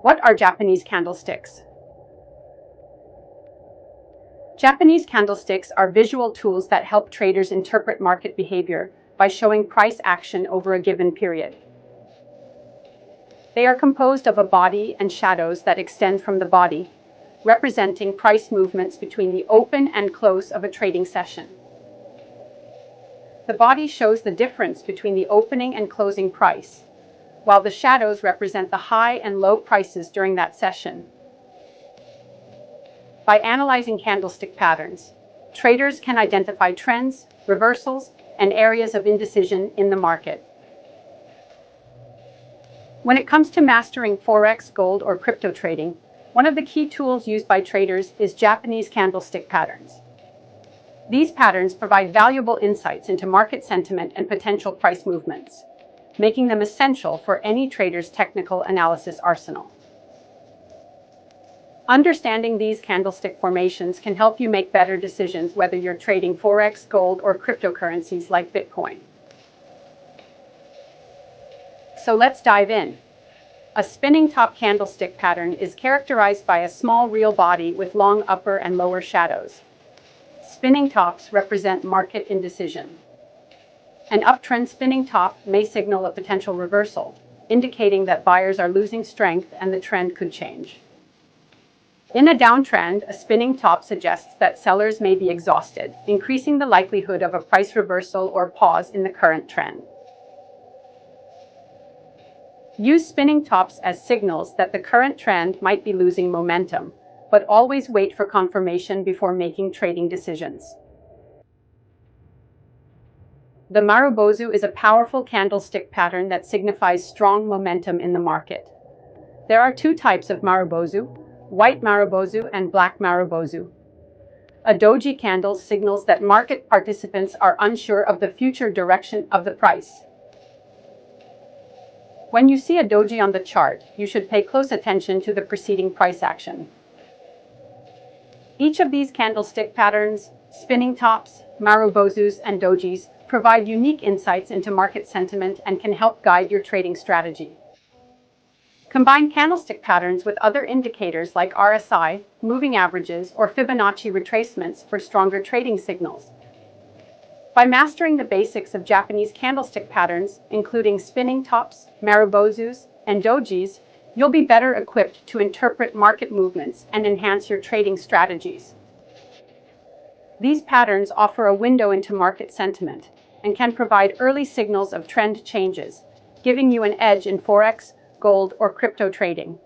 What are Japanese candlesticks? Japanese candlesticks are visual tools that help traders interpret market behavior by showing price action over a given period. They are composed of a body and shadows that extend from the body, representing price movements between the open and close of a trading session. The body shows the difference between the opening and closing price, while the shadows represent the high and low prices during that session. By analyzing candlestick patterns, traders can identify trends, reversals, and areas of indecision in the market. When it comes to mastering Forex, gold, or crypto trading, one of the key tools used by traders is Japanese candlestick patterns. These patterns provide valuable insights into market sentiment and potential price movements, making them essential for any trader's technical analysis arsenal. Understanding these candlestick formations can help you make better decisions whether you're trading Forex, gold, or cryptocurrencies like Bitcoin. So let's dive in. A spinning top candlestick pattern is characterized by a small real body with long upper and lower shadows. Spinning tops represent market indecision. An uptrend spinning top may signal a potential reversal, indicating that buyers are losing strength and the trend could change. In a downtrend, a spinning top suggests that sellers may be exhausted, increasing the likelihood of a price reversal or pause in the current trend. Use spinning tops as signals that the current trend might be losing momentum, but always wait for confirmation before making trading decisions. The Marubozu is a powerful candlestick pattern that signifies strong momentum in the market. There are two types of Marubozu: white Marubozu and black Marubozu. A doji candle signals that market participants are unsure of the future direction of the price. When you see a doji on the chart, you should pay close attention to the preceding price action. Each of these candlestick patterns, spinning tops, Marubozus, and dojis, provide unique insights into market sentiment and can help guide your trading strategy. Combine candlestick patterns with other indicators like RSI, moving averages, or Fibonacci retracements for stronger trading signals. By mastering the basics of Japanese candlestick patterns, including spinning tops, Marubozus, and dojis, you'll be better equipped to interpret market movements and enhance your trading strategies. These patterns offer a window into market sentiment and can provide early signals of trend changes, giving you an edge in Forex, gold, or crypto trading.